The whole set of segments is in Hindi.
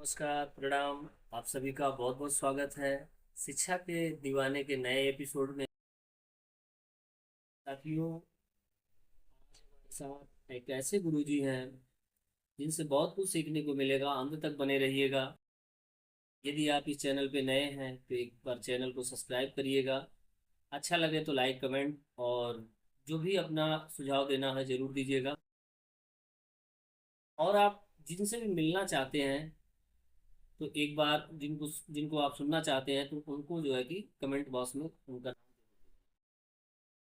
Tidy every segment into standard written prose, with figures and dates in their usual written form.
नमस्कार, प्रणाम। आप सभी का बहुत बहुत स्वागत है शिक्षा के दीवाने के नए एपिसोड में। साथियों, आज हमारे साथ एक ऐसे गुरुजी हैं जिनसे बहुत कुछ सीखने को मिलेगा। अंत तक बने रहिएगा। यदि आप इस चैनल पे नए हैं तो एक बार चैनल को सब्सक्राइब करिएगा। अच्छा लगे तो लाइक, कमेंट और जो भी अपना सुझाव देना है जरूर दीजिएगा। और आप जिनसे भी मिलना चाहते हैं तो एक बार जिनको जिनको आप सुनना चाहते हैं तो उनको जो है कि कमेंट बॉक्स में उनका,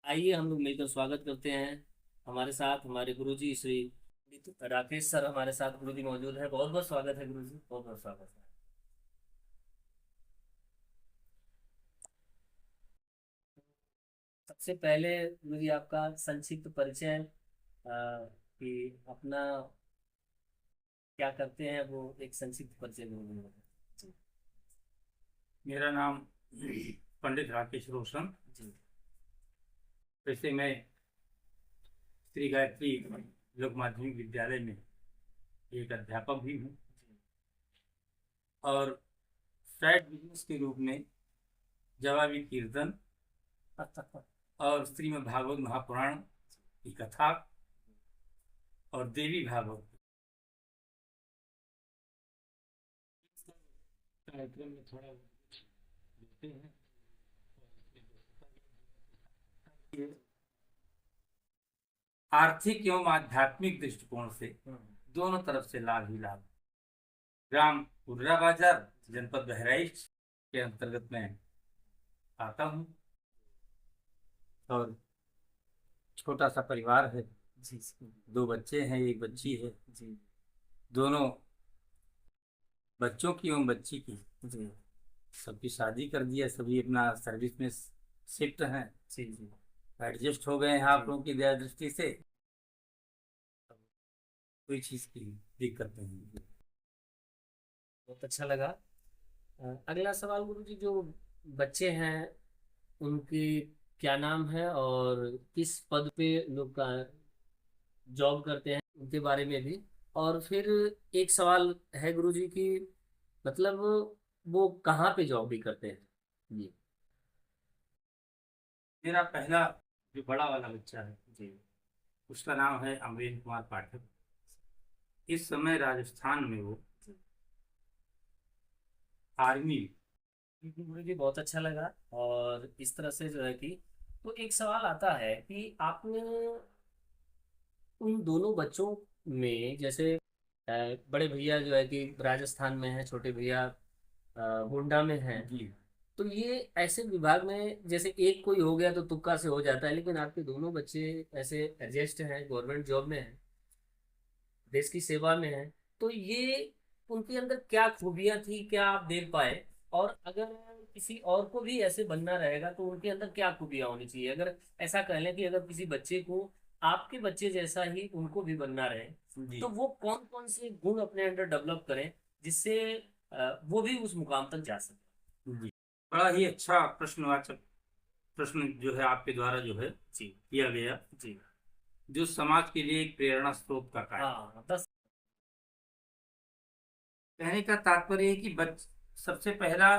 आइए हम लोग मिलकर स्वागत करते हैं। हमारे साथ हमारे गुरुजी श्री राकेश सर हमारे साथ गुरुजी मौजूद है। बहुत बहुत स्वागत है गुरुजी, बहुत बहुत स्वागत है। सबसे पहले गुरुजी आपका संक्षिप्त परिचय, कि अपना क्या करते हैं वो एक संक्षिप्त परिचय गुरुजी। जी। मेरा नाम पंडित राकेश रोशन। जी। वैसे मैं श्री गायत्री लोक माध्यमिक विद्यालय में एक अध्यापक भी हूँ और साइड बिजनेस के रूप में जवाबी कीर्तन और श्रीमद् भागवत महापुराण की कथा और देवी भागवत कार्यक्रम में थोड़ा देते हैं। आर्थिक एवं आध्यात्मिक दृष्टिकोण से दोनों तरफ से लाभ ही लाभ। ग्राम उर्रा बाजार, जनपद बहराइच के अंतर्गत में आता हूँ और छोटा सा परिवार है। जी। दो बच्चे हैं, एक बच्ची है। जी। दोनों बच्चों की एवं बच्ची की जी। सबकी शादी कर दिया, सभी अपना सर्विस में शिफ्ट हैं। जी। जी। एडजस्ट हो गए हैं आप जी। लोगों की दया दृष्टि से, कोई चीज की दिक्कत नहीं। बहुत अच्छा लगा। अगला सवाल गुरुजी, जो बच्चे हैं उनके क्या नाम है और किस पद पे लोग का जॉब करते हैं उनके बारे में भी। और फिर एक सवाल है गुरुजी की, मतलब वो कहाँ पे जॉब भी करते हैं। जी। मेरा पहला जो बड़ा वाला बच्चा है, जी। उसका नाम है अमरीन कुमार पाठक। इस समय राजस्थान में वो आर्मी। गुरुजी बहुत अच्छा लगा। और इस तरह से जो है कि तो एक सवाल आता है कि आपने उन दोनों बच्चों में जैसे बड़े भैया जो है कि राजस्थान में है, छोटे भैया गोंडा में है। जी। तो ये ऐसे विभाग में जैसे एक कोई हो गया तो तुक्का से हो जाता है, लेकिन आपके दोनों बच्चे ऐसे एडजस्ट हैं, गवर्नमेंट जॉब में हैं, देश की सेवा में हैं। तो ये उनके अंदर क्या खूबियां थी, क्या आप देख पाए? और अगर किसी और को भी ऐसे बनना रहेगा तो उनके अंदर क्या खूबियां होनी चाहिए? अगर ऐसा कह लें कि अगर किसी बच्चे को आपके बच्चे जैसा ही उनको भी बनना रहे जी। तो वो कौन कौन से गुण अपने अंदर डेवलप करें जिससे वो भी उस मुकाम तक जा सके। जी। बड़ा ही अच्छा प्रश्नवाचक प्रश्न जो है आपके द्वारा जो है जी। किया गया, जी। जो समाज के लिए एक प्रेरणा स्रोत का कार्य। हाँ, बस। कहने का तात्पर्य है कि सबसे पहला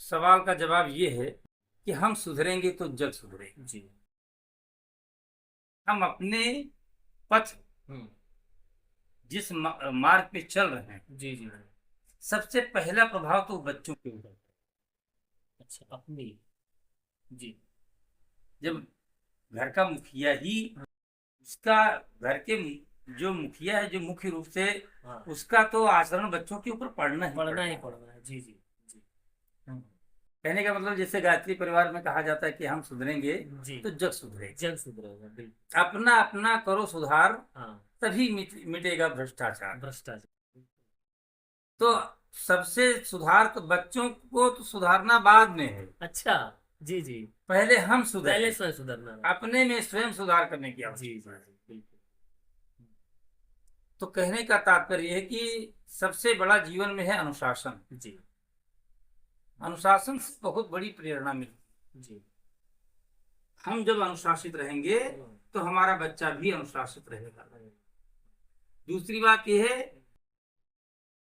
सवाल का जवाब ये है कि हम सुधरेंगे तो जग सुधरेगा। जी। हम अपने पथ, हम्म। जिस मार्ग पे चल रहे हैं, जी। जी। सबसे पहला प्रभाव तो बच्चों के ऊपर। अच्छा, अपनी। जी। जब घर का मुखिया ही उसका, घर के जो मुखिया है, जो मुख्य रूप से हाँ, उसका तो आचरण बच्चों के ऊपर पड़ना ही पढ़ना पड़ना ही है। पढ़ना है। जी। जी। जी। कहने का मतलब जैसे गायत्री परिवार में कहा जाता है कि हम सुधरेंगे जी। तो जग सुधरेगा। जग सुधरेगा, बिल्कुल। अपना अपना करो सुधार, हाँ। तभी मिटेगा भ्रष्टाचार। भ्रष्टाचार। तो सबसे सुधार तो बच्चों को तो सुधारना बाद में है, अच्छा। जी। जी। पहले हम पहले सुधरे। स्वयं सुधरना है। अपने में स्वयं सुधार करने की जी। जी। आवश्यकता है। जी, बिल्कुल। तो कहने का तात्पर्य है कि सबसे बड़ा जीवन में है अनुशासन। जी। अनुशासन से बहुत बड़ी प्रेरणा मिलती। जी। हम जब अनुशासित रहेंगे तो हमारा बच्चा भी अनुशासित रहेगा। दूसरी बात यह है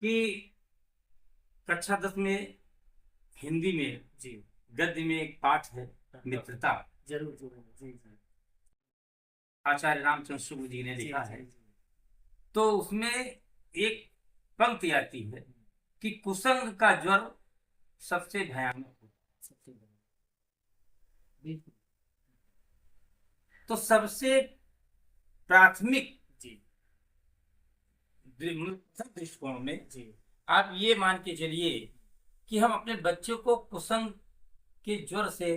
कि कक्षा 10 में हिंदी में जी गद्य में एक पाठ है, मित्रता। जरूर जरूर जी जी आचार्य रामचंद्र शुक्ल जी ने जी लिखा जी है। जी तो उसमें एक पंक्ति आती है कि कुसंग का ज्वर सबसे भयानक है। सबसे बड़ा बिल्कुल तो सबसे प्राथमिक जी दृष्टिकोण में जी आप ये मान के चलिए कि हम अपने बच्चों को कुसंग के ज्वर से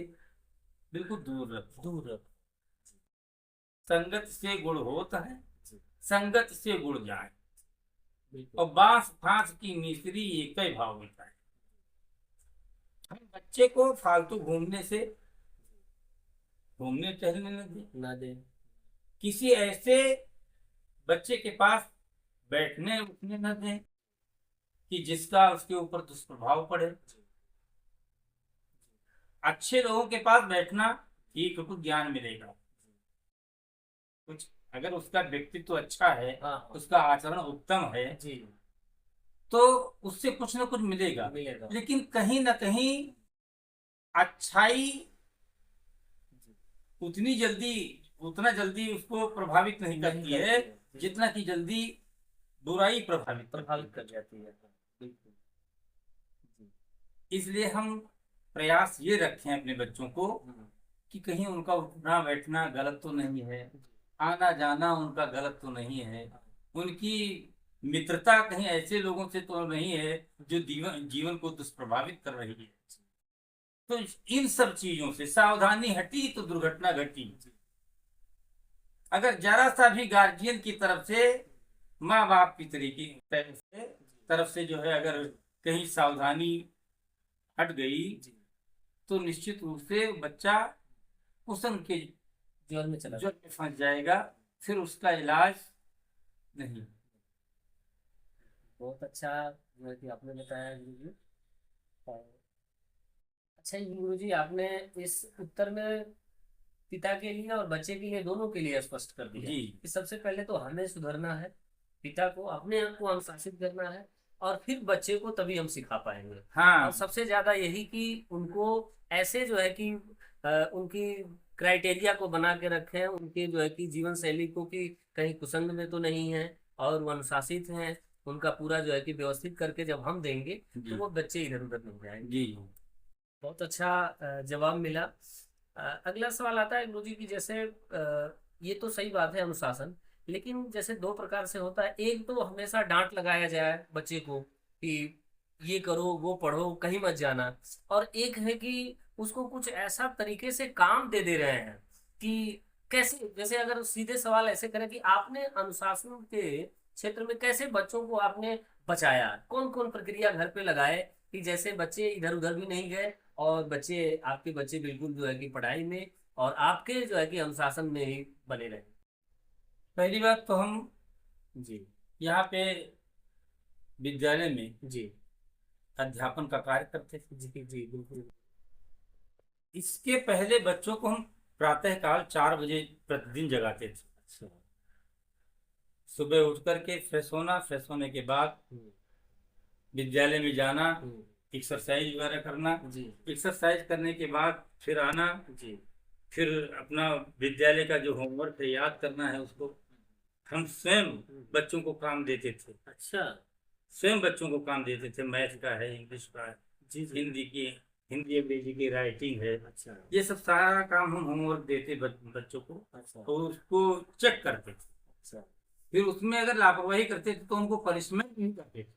बिल्कुल दूर रखें। दूर रख संगत से गुण होता है, जी संगत से गुण जाए, बिल्कुल और बांस फांस की मिश्री एक ही भाव होता है। हम बच्चे को फालतू घूमने टहलने न दें। ना दे किसी ऐसे बच्चे के पास बैठने उठने न दें कि जिसका उसके ऊपर दुष्प्रभाव पड़े। अच्छे लोगों के पास बैठना, ठीक है, कुछ ज्ञान मिलेगा, कुछ अगर उसका व्यक्तित्व अच्छा है, हाँ उसका आचरण उत्तम है, जी तो उससे कुछ ना कुछ मिलेगा। मिलेगा लेकिन कहीं ना कहीं अच्छाई जी उतना जल्दी उसको प्रभावित नहीं नहीं करती करती है है जी जितना कि जल्दी बुराई प्रभावित करती प्रभावित कर जाती है बिल्कुल जी है। इसलिए हम प्रयास ये रखें अपने बच्चों को कि कहीं उनका उठना बैठना गलत तो नहीं है, आना जाना उनका गलत तो नहीं है, उनकी मित्रता कहीं ऐसे लोगों से तो नहीं है जो जीवन जीवन को दुष्प्रभावित कर रही है। तो इन सब चीजों से सावधानी हटी तो दुर्घटना घटी। अगर जरा सा भी गार्जियन की तरफ से, माँ बाप की तरीके तरफ से जो है, अगर कहीं सावधानी हट गई जी तो निश्चित रूप से बच्चा कुसंग के जीवन में चला ज्वर में फंस जाएगा, फिर उसका इलाज नहीं। बहुत अच्छा जो है कि आपने बताया गुरु जी और अच्छा गुरु जी आपने इस उत्तर में पिता के लिए और बच्चे के लिए दोनों के लिए स्पष्ट कर दिया जी कि सबसे पहले तो हमें सुधरना है, पिता को अपने आप को अनुशासित करना है और फिर बच्चे को तभी हम सिखा पाएंगे। और हाँ सबसे ज्यादा यही कि उनको ऐसे जो है कि उनकी क्राइटेरिया को बना के रखें, उनके जो है कि जीवन शैली को कि कहीं कुसंग में तो नहीं है और वो अनुशासित हैं, उनका पूरा जो है कि व्यवस्थित करके जब हम देंगे तो जी वो बच्चे इधर उधर नहीं जाएंगे। जी बहुत अच्छा जवाब मिला। अगला सवाल आता है गुरु जी की जैसे ये तो सही बात है अनुशासन, लेकिन जैसे दो प्रकार से होता है, एक तो हमेशा डांट लगाया जाए बच्चे को कि ये करो वो पढ़ो कहीं मत जाना, और एक है कि उसको कुछ ऐसा तरीके से काम दे दे रहे हैं कि कैसे, जैसे अगर सीधे सवाल ऐसे करें कि आपने अनुशासन के क्षेत्र में कैसे बच्चों को आपने बचाया, कौन कौन प्रक्रिया घर पे लगाए कि जैसे बच्चे इधर उधर भी नहीं गए और बच्चे आपके बच्चे बिल्कुल जो है कि पढ़ाई में और आपके जो है कि अनुशासन में ही बने रहे। पहली बात तो हम जी यहाँ पे विद्यालय में जी अध्यापन का कार्य करते थे। जी जी बिल्कुल इसके पहले बच्चों को हम प्रातःकाल 4 बजे प्रतिदिन जगाते थे। अच्छा सुबह उठ करके फ्रेश होना, फ्रेश होने के बाद विद्यालय में जाना, हम्म, एक्सरसाइज वगैरह करना, जी एक्सरसाइज करने के बाद फिर आना, जी फिर अपना विद्यालय का जो होमवर्क है याद करना है उसको। हम स्वयं बच्चों को काम देते थे, अच्छा स्वयं बच्चों को काम देते थे, मैथ का है, इंग्लिश का है, जी जी हिंदी अंग्रेजी की राइटिंग है, अच्छा ये सब सारा काम हम होमवर्क देते बच्चों को, अच्छा तो उसको चेक करते थे। अच्छा फिर उसमें अगर लापरवाही करते थे तो उनको पनिशमेंट नहीं करते थे।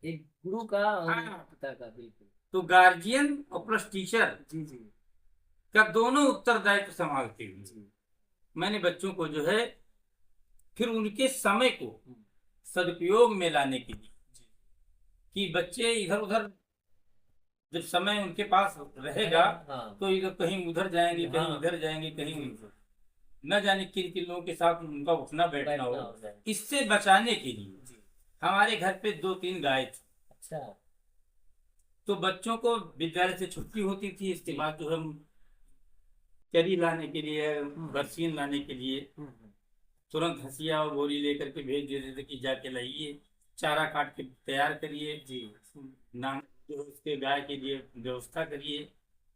एक गुरु का और हाँ, पिता का बिल्कुल तो गार्जियन और प्लस टीचर जी जी का दोनों उत्तरदायित्व संभालते हुए जी मैंने बच्चों को जो है फिर उनके समय को हम्म, सदुपयोग में लाने के लिए, जी कि बच्चे इधर उधर जब समय उनके पास रहेगा हाँ तो इधर कहीं उधर जाएंगे, कहीं हाँ इधर जाएंगे, कहीं जी उधर, न जाने किन किन लोगों के साथ उनका उठना बैठना बैठना हो। हो जाए इससे बचाने के लिए जी हमारे घर पे 2-3 गाय थी। अच्छा तो बच्चों को विद्यालय से छुट्टी होती थी, इसके जी बाद जो हम चरी लाने के लिए, बरसीन लाने के लिए हम्म, तुरंत हंसिया और बोरी लेकर के भेज देते थे कि जाके लाइए, चारा काट के तैयार करिए जी ना, जो है उसके गाय के लिए व्यवस्था करिए,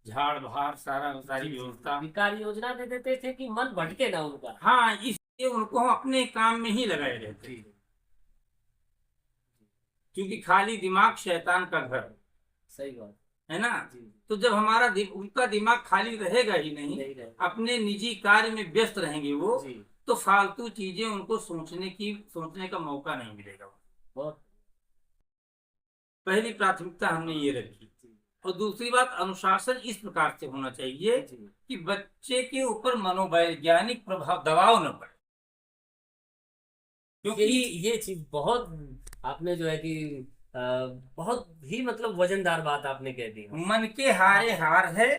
झाड़ बहार सारी जी जी व्यवस्था। विकार योजना दे देते थे कि मन भटके ना उनका। हाँ, इसलिए उनको हम अपने काम में ही लगाए रहते जी थे, क्योंकि खाली दिमाग शैतान का घर, सही बात। है ना। जी तो जब हमारा उनका दिमाग खाली रहेगा ही नहीं, नहीं रहे। अपने निजी कार्य में व्यस्त रहेंगे वो, जी तो फालतू चीजें उनको सोचने का मौका नहीं मिलेगा। बहुत। पहली प्राथमिकता हमने ये रखी। जी और दूसरी बात, अनुशासन इस प्रकार से होना चाहिए जी कि बच्चे के ऊपर मनोवैज्ञानिक प्रभाव दबाव न पड़े, यही क्योंकि ये चीज बहुत आपने जो है कि अ, बहुत ही मतलब वजनदार बात आपने कह दी। हाँ मन के हारे हार है,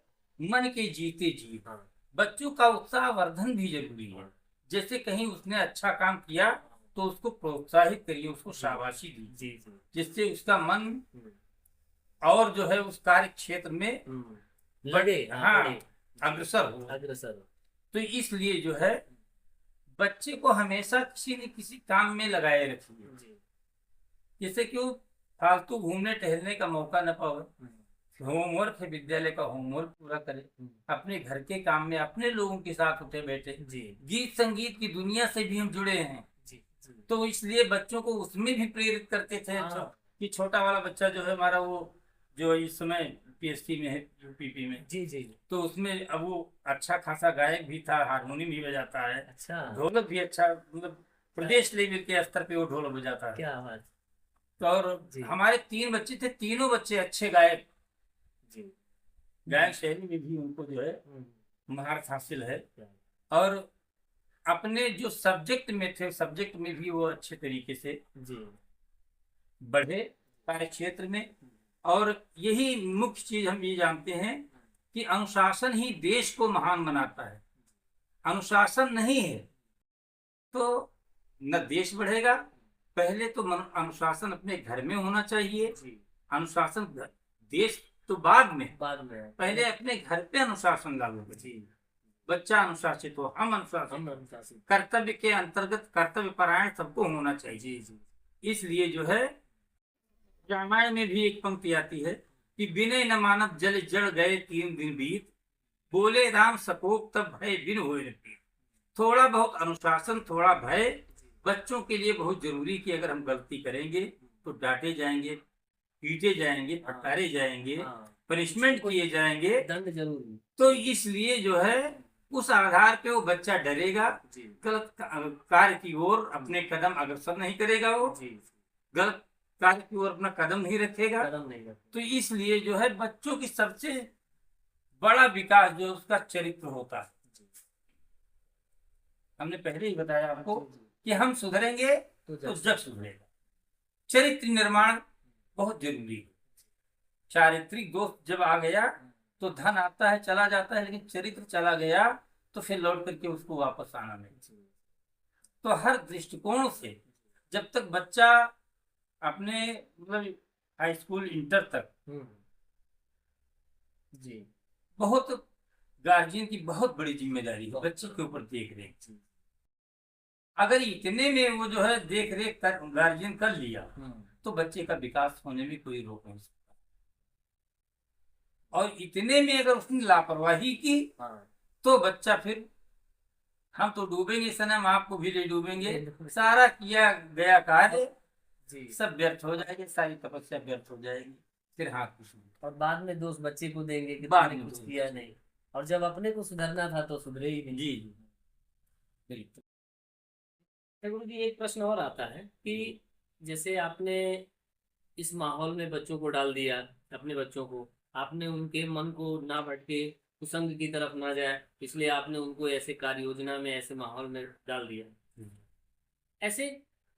मन के जीते जीत। हाँ बच्चों का उत्साहवर्धन भी जरूरी है। हाँ जैसे कहीं उसने अच्छा काम किया तो उसको प्रोत्साहित करिए, उसको जी शाबाशी जी दीजिए, जी जिससे उसका मन हम्म, और जो है उस कार्य क्षेत्र में लगे। हाँ हाँ बड़े अग्रसर हो। अग्रसर हो। तो इसलिए जो है बच्चे को हमेशा किसी न किसी काम में लगाए रखिए, जी जिससे कि वो फालतू घूमने टहलने का मौका न पाए। हम्म, होमवर्क है, विद्यालय का होमवर्क पूरा करे, अपने घर के काम में अपने लोगों के साथ उठे बैठे। जी गीत संगीत की दुनिया से भी हम जुड़े हैं, जी जी तो इसलिए बच्चों को उसमें भी प्रेरित करते थे। हाँ कि छोटा वाला बच्चा जो है हमारा, वो जो इस समय पीएचडी में है, यूपीपी में, जी जी तो उसमें अब वो अच्छा खासा गायक भी था, हारमोनियम भी बजाता है, अच्छा ढोलक भी अच्छा, मतलब प्रदेश लेवल के स्तर पे वो ढोलक बजाता है। क्या बात। तो और जी हमारे 3 बच्चे थे, तीनों बच्चे अच्छे गायक, जी गायक शैली में भी उनको जो है महारत हासिल है। और अपने जो सब्जेक्ट में थे, सब्जेक्ट में भी वो अच्छे तरीके से जी बढ़े कार्य क्षेत्र में। और यही मुख्य चीज हम ये जानते हैं कि अनुशासन ही देश को महान बनाता है। अनुशासन नहीं है तो न देश बढ़ेगा। पहले तो अनुशासन अपने घर में होना चाहिए। जी अनुशासन देश तो बाद में, बाद में पहले अपने घर पे अनुशासन लागू करें। जी बच्चा अनुशासित हो, हम अनुशासित हम हो। अनुशासित। कर्तव्य के अंतर्गत कर्तव्य परायण सबको होना चाहिए। जी जी इसलिए जो है रामायण में भी एक पंक्ति आती है कि विनय न मानत जल जड़ गए 3 दिन बीत, बोले राम सकोप तब भय बिन होए न पीत। थोड़ा बहुत अनुशासन, थोड़ा भय बच्चों के लिए बहुत जरूरी। कि अगर हम गलती करेंगे तो डांटे जाएंगे, पीटे जाएंगे, फटकारे जाएंगे, हाँ पनिशमेंट किए जाएंगे। दंड जरूर। तो इसलिए जो है उस आधार पे वो बच्चा डरेगा, जी गलत कार्य की ओर अपने कदम अग्रसर नहीं करेगा, वो जी गलत कार्य की ओर अपना कदम नहीं रखेगा। कदम नहीं रखते। तो इसलिए जो है बच्चों की सबसे बड़ा विकास जो उसका चरित्र होता है। हमने पहले ही बताया आपको कि हम सुधरेंगे तो तो जब जग सुधरेगा। चरित्र निर्माण बहुत जरूरी है। चारित्रिक दोष जब आ गया तो धन आता है चला जाता है, लेकिन चरित्र चला गया तो फिर लौट करके उसको वापस आना नहीं। तो हर दृष्टिकोण से जब तक बच्चा अपने मतलब हाई स्कूल इंटर तक, जी बहुत गार्जियन की बहुत बड़ी जिम्मेदारी है बच्चे के ऊपर देख रेख। अगर इतने में वो जो है देख रेख कर गार्जियन कर लिया तो बच्चे का विकास होने में कोई रोक नहीं सकता। और इतने में अगर उसने लापरवाही की हाँ तो बच्चा फिर, हम तो डूबेंगे सनम, आपको भी ले डूबेंगे। सारा किया गया कार्य जी सब व्यर्थ हो जाएगी, सारी तपस्या व्यर्थ हो जाएगी, फिर हाथ कुछ नहीं। और बाद में दोस्त बच्चे को देंगे कि बाद तुमने में कुछ दोस्त किया नहीं, और जब अपने को सुधरना था तो सुधरे ही नहीं। जी जी बिल्कुल। तो गुरु जी एक प्रश्न और आता है कि जैसे आपने इस माहौल में बच्चों को डाल दिया, अपने बच्चों को आपने उनके मन को ना भटके कुसंग की तरफ ना जाए, इसलिए आपने उनको ऐसे कार्य योजना में ऐसे माहौल में डाल दिया। ऐसे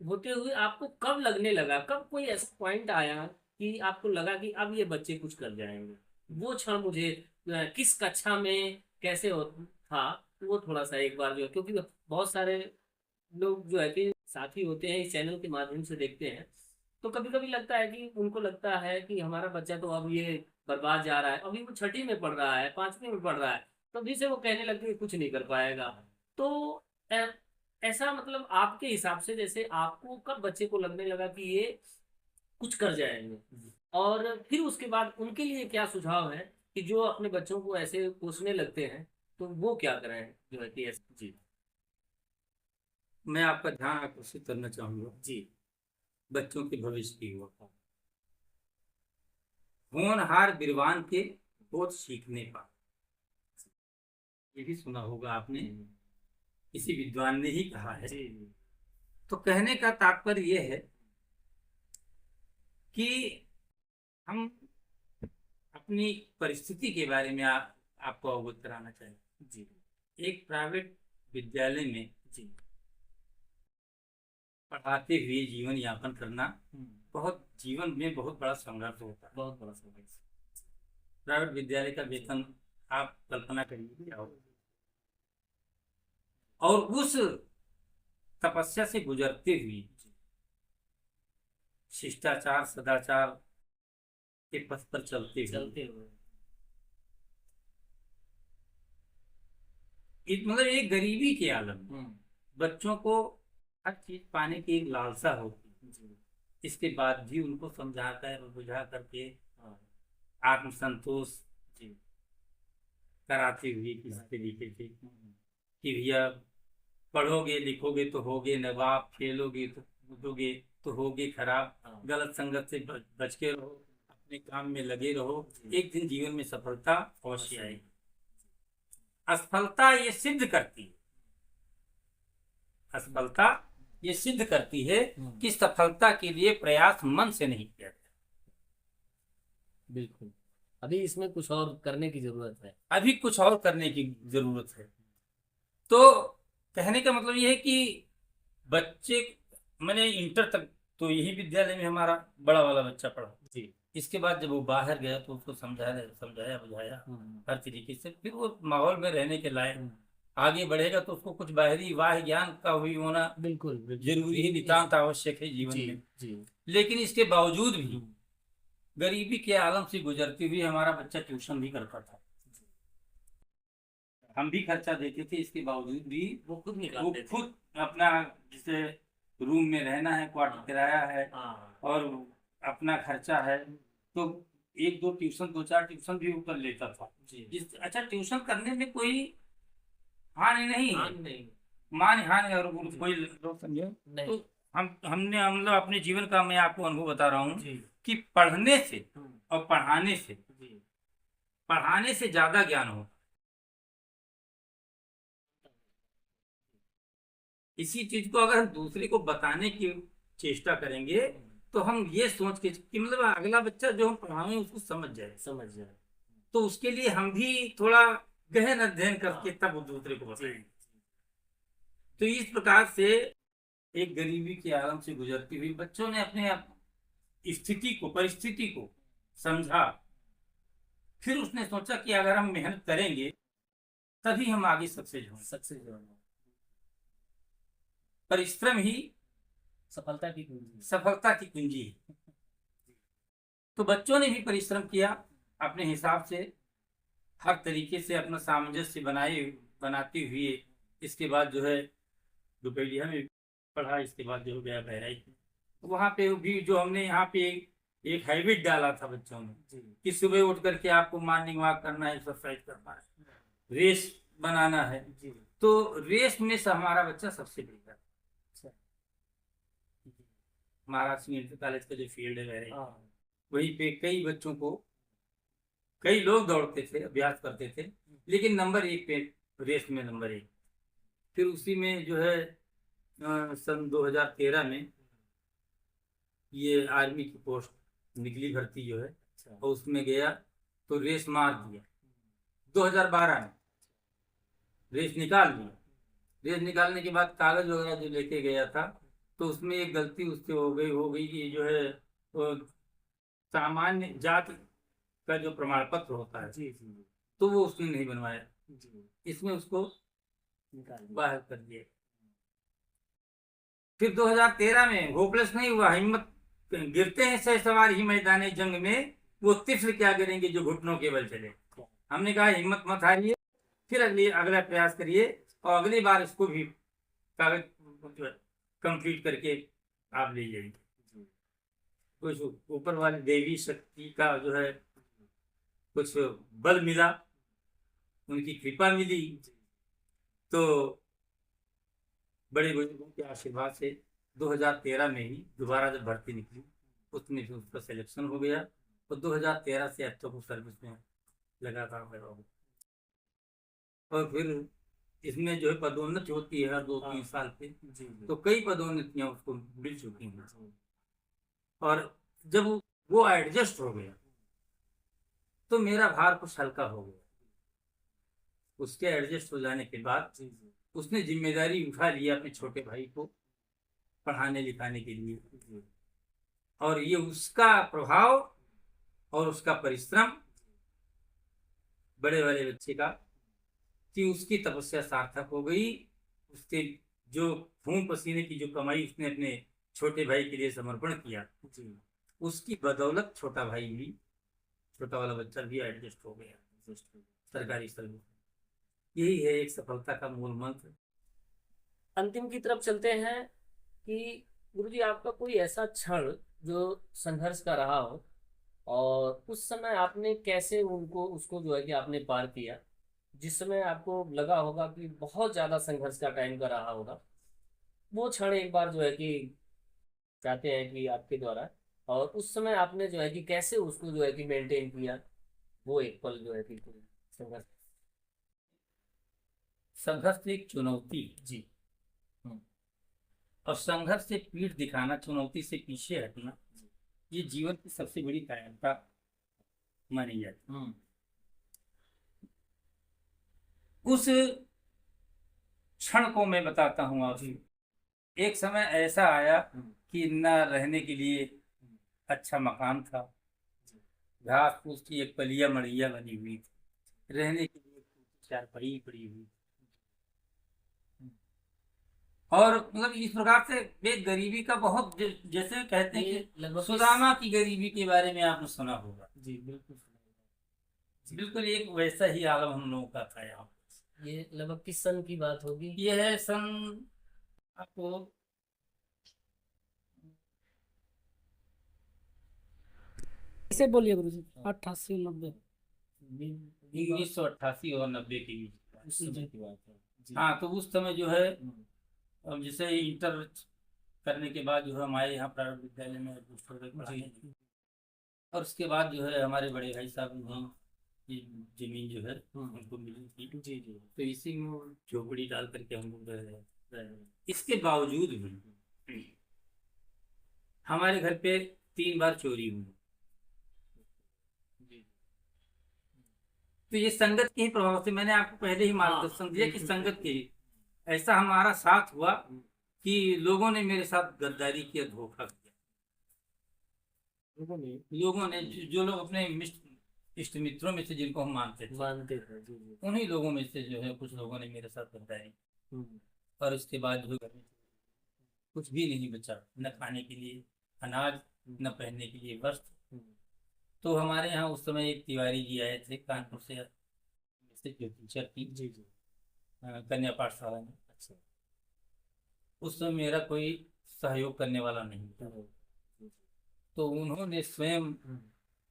होते हुए आपको कब लगने लगा, कब कोई ऐसा पॉइंट आया कि आपको लगा कि अब ये बच्चे कुछ कर जाएंगे? वो क्षण मुझे किस कक्षा में कैसे था, वो थोड़ा सा एक बार जो है, क्योंकि बहुत सारे लोग जो है कि साथी होते हैं इस चैनल के माध्यम से देखते हैं, तो कभी कभी लगता है कि उनको लगता है कि हमारा बच्चा तो अब ये बर्बाद जा रहा है, अभी वो छठी में पढ़ रहा है, 5वीं में पढ़ रहा है, तो अभी से वो कहने लगते हैं कि कुछ नहीं कर पाएगा। तो ऐसा मतलब आपके हिसाब से जैसे आपको कब बच्चे को लगने लगा कि ये कुछ कर जाएंगे, और फिर उसके बाद उनके लिए क्या सुझाव है कि जो अपने बच्चों को ऐसे कोसने लगते हैं तो वो क्या करें, जो है कि जी। मैं आपका ध्यान आकर्षित करना चाहूंगा जी। बच्चों के भविष्य की ओर। होनहार विद्वान के बोध सीखने पर, ये भी सुना होगा आपने, जी। किसी विद्वान ने ही कहा है। जी। तो कहने का तात्पर्य यह है कि हम अपनी परिस्थिति के बारे में आपको अवगत कराना चाहिए। जी। एक प्राइवेट विद्यालय में जी। पढ़ाते हुए जीवन यापन करना हम्म। बहुत जीवन में बहुत बड़ा संघर्ष होता है। बहुत बड़ा समस्या। प्राइवेट विद्यालय का वेतन आप कल्पना करिए क्या होगा। और उस तपस्या से गुजरते हुए शिष्टाचार सदाचार के पथ पर चलते हुए चलते हुए। मतलब एक गरीबी के आलम में हम्म। बच्चों को हर चीज पाने की एक लालसा होती है। जी। इसके बाद भी उनको समझा कर और बुझा करके हाँ। आत्मसंतोष जी। कराते हुए किसी तरीके से हम्म। कि भैया पढ़ोगे लिखोगे तो होगे नवाब, खेलोगे तो कूदोगे तो होगे खराब, हाँ। गलत संगत से बच के रहो, अपने काम में लगे रहो, जी। एक दिन जीवन में सफलता अवश्य आएगी। असफलता ये सिद्ध करती है, असफलता ये सिद्ध करती है कि सफलता के लिए प्रयास मन से नहीं किया जाता। बिल्कुल, अभी इसमें कुछ और करने की जरूरत है। अभी कुछ और करने की जरूरत है। तो कहने का मतलब ये है कि बच्चे, मैंने इंटर तक तो यही विद्यालय में हमारा बड़ा वाला बच्चा पढ़ा। जी। इसके बाद जब वो बाहर गया तो उसको समझाया समझाया बुझाया हम्म। हर तरीके से, फिर वो माहौल में रहने के लायक हम्म। आगे बढ़ेगा तो उसको कुछ बाहरी वाह ज्ञान का हुई होना बिल्कुल जरूरी ही नितांत आवश्यक है जीवन जी। में। जी। लेकिन इसके बावजूद भी गरीबी के आलम से गुजरती हुई हमारा बच्चा ट्यूशन भी करता था, हम भी खर्चा देते थे, इसके बावजूद भी वो खुद वो निकालते थे। खुद अपना, जैसे रूम में रहना है, क्वार्टर किराया है हाँ। और अपना खर्चा है, तो एक दो ट्यूशन, दो चार ट्यूशन भी ऊपर लेता था। जी। अच्छा, ट्यूशन करने में कोई हानि नहीं है, हाँ नहीं। मान हानि और कोई लोग समझे नहीं। तो हमने मतलब अपने जीवन का मैं आपको अनुभव बता रहा हूँ जी। कि पढ़ने से हम्म। और पढ़ाने से, जी। पढ़ाने से ज्यादा ज्ञान हो। इसी चीज को अगर हम दूसरे को बताने की चेष्टा करेंगे तो हम ये सोच के कि मतलब अगला बच्चा जो हम पढ़ाएं उसको समझ जाए, समझ जाए। तो उसके लिए हम भी थोड़ा गहन अध्ययन करके तब दूसरे को बताएं। तो इस प्रकार से एक गरीबी के आलम से गुजरती हुई बच्चों ने अपने स्थिति को, परिस्थिति को समझा। फिर उसने सोचा कि अगर हम मेहनत करेंगे तभी हम आगे सक्सेस होंगे। सक्सेस होना, परिश्रम ही सफलता की कुंजी। सफलता की कुंजी है। तो बच्चों ने भी परिश्रम किया अपने हिसाब से, हर तरीके से अपना सामंजस्य बनाते हुए इसके बाद जो है दोपहरिया में पढ़ा, इसके बाद जो हो गया बहराइच में। वहाँ पे भी जो हमने यहाँ पे एक हैबिट डाला था बच्चों में कि सुबह उठ करके आपको मॉर्निंग वॉक करना है, एक्सरसाइज करना है, रेस बनाना है। तो रेस में से हमारा बच्चा सबसे बेहतर, महाराष्ट्र मेडिकल कॉलेज का जो फील्ड है वहीं पे कई बच्चों को, कई लोग दौड़ते थे, अभ्यास करते थे, लेकिन नंबर एक पे, रेस में नंबर एक। फिर उसी में जो है सन 2013 में ये आर्मी की पोस्ट निकली, भर्ती जो है, और उसमें गया तो रेस मार दिया। 2012 में रेस निकाल दिया। रेस निकालने के बाद कागज वगैरह जो लेके गया था तो उसमें एक गलती उससे हो गई कि जो है वो सामान्य जात का जो प्रमाण पत्र होता है तो वो उसने नहीं बनवाया, इसमें उसको बाहर कर दिया। फिर 2013 में होपलेस नहीं हुआ, हिम्मत, गिरते हैं शहसवार ही मैदान जंग में, वो तिफल क्या गिरेंगे जो घुटनों के बल चले। हमने कहा हिम्मत मत हारिए, फिर अगला प्रयास करिए और अगली बार इसको भी कागज जो है कंप्लीट करके आप ले जाएंगे। कुछ ऊपर वाली देवी शक्ति का जो है कुछ बल मिला, उनकी कृपा मिली, तो बड़े बुजुर्गों के आशीर्वाद से 2013 में ही दोबारा जब भर्ती निकली उसमें भी उसका सिलेक्शन हो गया, और 2013 से अब तक वो सर्विस में लगातार लगा हुआ। और फिर इसमें जो है पदोन्नति होती है हर 2-3 साल पे, तो कई पदोन्नतियां उसको मिल चुकी हैं। और जब वो एडजस्ट हो गया तो मेरा भार कुछ हल्का हो गया। उसके एडजस्ट हो जाने के बाद उसने जिम्मेदारी उठा लिया अपने छोटे भाई को पढ़ाने लिखाने के लिए, और ये उसका प्रभाव और उसका परिश्रम बड़े वाले बच्चे का, कि उसकी तपस्या सार्थक हो गई। उसके जो खून पसीने की जो कमाई उसने अपने छोटे भाई के लिए समर्पण किया, उसकी बदौलत छोटा भाई भी, छोटा वाला बच्चा भी एडजस्ट हो गया सरकारी सर्विस। यही है एक सफलता का मूल मंत्र। अंतिम की तरफ चलते हैं कि गुरुजी आपका कोई ऐसा क्षण जो संघर्ष का रहा हो, और उस समय आपने कैसे उनको उसको जो है कि आपने पार किया, जिस समय आपको लगा होगा कि बहुत ज्यादा संघर्ष का टाइम का रहा होगा, वो क्षण एक बार जो है कि चाहते हैं कि आपके द्वारा, और उस समय आपने जो है कि कैसे उसको जो है कि मेंटेन किया, वो एक पल जो है कि कोई संघर्ष। संघर्ष एक चुनौती जी। और संघर्ष से पीठ दिखाना, चुनौती से पीछे हटना, ये जीवन की सबसे बड़ी कायरता मानी जाती। उस क्षण को मैं बताता हूँ आपको। एक समय ऐसा आया कि न रहने के लिए अच्छा मकान था, घास फूस की एक पलिया मड़िया बनी हुई थी, रहने के लिए चारपाई पड़ी हुई, और मतलब इस प्रकार से एक गरीबी का बहुत जैसे कहते हैं कि सुदामा की गरीबी के बारे में आपने सुना होगा। जी बिल्कुल। बिल्कुल एक वैसा ही आलम हम लोगों का था यहाँ। ये लगभग किस सन की बात होगी? ये है सन आपको कैसे बोलिए गुरु जी? 88-90 1988 और 90 के बीच उस समय की बात है जी। हाँ, तो उस समय जो है अब जैसे इंटर करने के बाद जो है हमारे यहाँ प्राइवेट विद्यालय में एडमिशन हो गए, और उसके बाद जो है हमारे बड़े भाई साहब ने ये जमीन जो है उनको मिली थी। जी जी। तो इसी में झोपड़ी डाल करके हम लोग रह रहे। इसके बावजूद भी हमारे घर पे 3 बार चोरी हुई। तो ये संगत के ही प्रभाव से मैंने आपको पहले ही मार्गदर्शन दिया कि संगत के ऐसा हमारा साथ हुआ कि लोगों ने मेरे साथ गद्दारी किया, धोखा किया। लोगों ने जो लोग अपने इष्ट मित्रों में से जिनको हम मानते थे, उन्हीं लोगों में से जो है कुछ लोगों ने मेरे साथ गद्दारी, और उसके बाद जो कुछ भी नहीं बचा, न खाने के लिए अनाज, न पहनने के लिए वस्त्र। तो हमारे यहाँ उस समय एक तिवारी जी आए थे कानपुर से, जो टीचर थी कन्या पाठशाला में। अच्छा। उस समय मेरा कोई सहयोग करने वाला नहीं था, तो उन्होंने स्वयं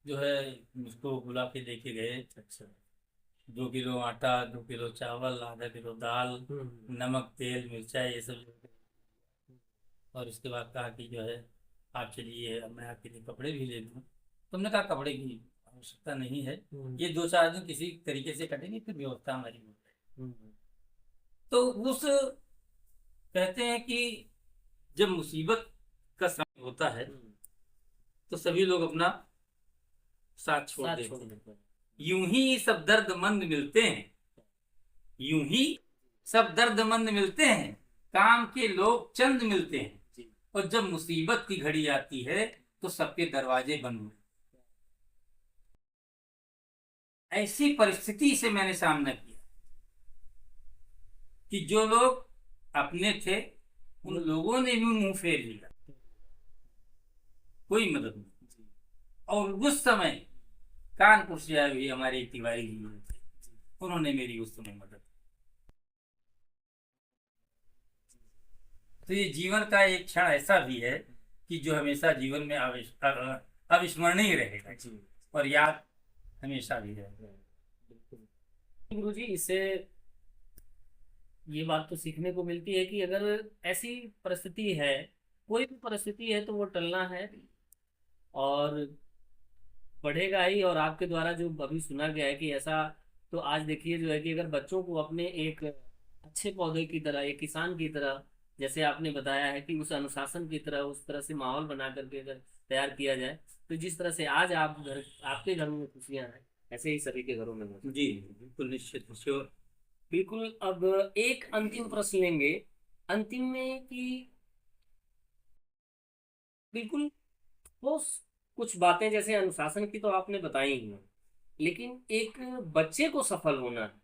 जो है मुझको बुला के लेके गए। अच्छा। 2 किलो आटा, 2 किलो चावल, आधा किलो दाल, नमक, तेल, मिर्चा, ये सब, और इसके बाद कहा कि जो है आप चलिए, अब मैं आपके लिए कपड़े भी ले दूँ। तुमने कहा कपड़े की आवश्यकता नहीं है, ये 2-4 दिन किसी तरीके से कटेंगे, फिर व्यवस्था हमारी हो जाएगी। तो उस कहते हैं कि जब मुसीबत का समय होता है तो सभी लोग अपना साथ छोड़ देते हैं। यूं ही सब दर्दमंद मिलते हैं, यूं ही सब दर्दमंद मिलते हैं, काम के लोग चंद मिलते हैं, और जब मुसीबत की घड़ी आती है तो सबके दरवाजे बंद होते हैं। ऐसी परिस्थिति से मैंने सामना किया कि जो लोग अपने थे उन लोगों ने भी मुंह फेर लिया, कोई मदद नहीं। और उस समय कानपुर से आए हुए हमारे तिवारी जी थे, उन्होंने मेरी उस समय मदद। तो ये जीवन का एक क्षण ऐसा भी है कि जो हमेशा जीवन में अविस्मरणीय रहेगा जी और याद हमेशा भी रहेगा। बिल्कुल। गुरु जी, इससे ये बात तो सीखने को मिलती है कि अगर ऐसी परिस्थिति है, कोई भी परिस्थिति है, तो वो टलना है और बढ़ेगा ही। और आपके द्वारा जो अभी सुना गया है कि ऐसा, तो आज देखिए जो है कि अगर बच्चों को अपने एक अच्छे पौधे की तरह, एक किसान की तरह, जैसे आपने बताया है कि उस अनुशासन की तरह, उस तरह से माहौल बना करके अगर तैयार किया जाए, तो जिस तरह से आज आपके घरों में खुशियां हैं, ऐसे ही सभी के घरों में हों। जी बिल्कुल, निश्चित श्योर। बिल्कुल। अब एक अंतिम प्रश्न लेंगे, अंतिम में कि बिल्कुल वो कुछ बातें जैसे अनुशासन की तो आपने बताई ही हैं, लेकिन एक बच्चे को सफल होना है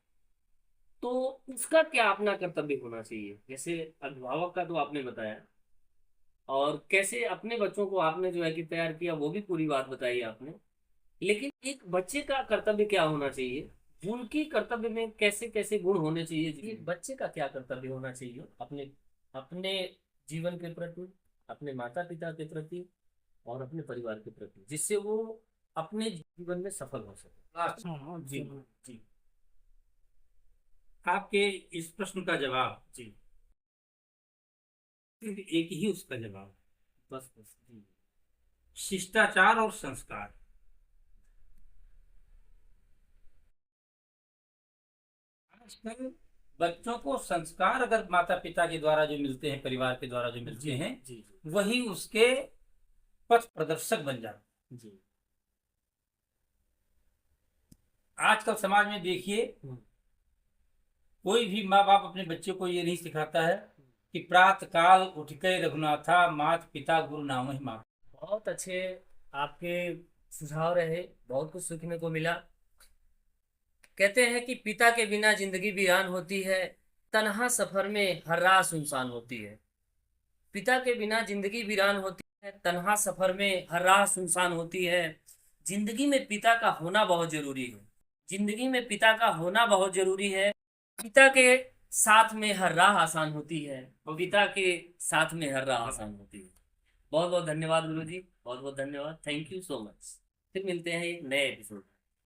तो उसका क्या अपना कर्तव्य होना चाहिए? जैसे अभिभावक का तो आपने बताया, और कैसे अपने बच्चों को आपने जो है कि तैयार किया, वो भी पूरी बात बताई आपने, लेकिन एक बच्चे का कर्तव्य क्या होना चाहिए? उनकी कर्तव्य में कैसे कैसे गुण होने चाहिए? जी, बच्चे का क्या कर्तव्य होना चाहिए अपने अपने जीवन के प्रति, अपने माता पिता के प्रति और अपने परिवार के प्रति, जिससे वो अपने जीवन में सफल हो सके? हाँ हाँ जी जरूर। जी आपके इस प्रश्न का जवाब जी, सिर्फ एक ही उसका जवाब, बस बस जी शिष्टाचार और संस्कार। आजकल बच्चों को संस्कार अगर माता पिता के द्वारा जो मिलते हैं, परिवार के द्वारा जो मिलते जी हैं, जी वही उसके पथ प्रदर्शक बन जाते जी। हैं। आजकल समाज में देखिए, हम्म, कोई भी माँ बाप अपने बच्चे को ये नहीं सिखाता है कि प्रातः काल उठ के रघुनाथा, मात पिता गुरु नाम ही माँ। बहुत अच्छे आपके सुझाव रहे, बहुत कुछ सीखने को मिला। कहते हैं कि पिता के बिना जिंदगी वीरान होती है, तन्हा सफर में हर राह सुनसान होती है। पिता के बिना जिंदगी वीरान होती है, तन्हा सफर में हर राह सुनसान होती है। जिंदगी में पिता का होना बहुत जरूरी है, जिंदगी में पिता का होना बहुत जरूरी है। पिता के साथ में हर राह आसान होती है, पिता के साथ में हर राह आसान होती है। बहुत बहुत धन्यवाद गुरु जी, बहुत बहुत धन्यवाद। Thank you so much. फिर मिलते हैं एक नए एपिसोड।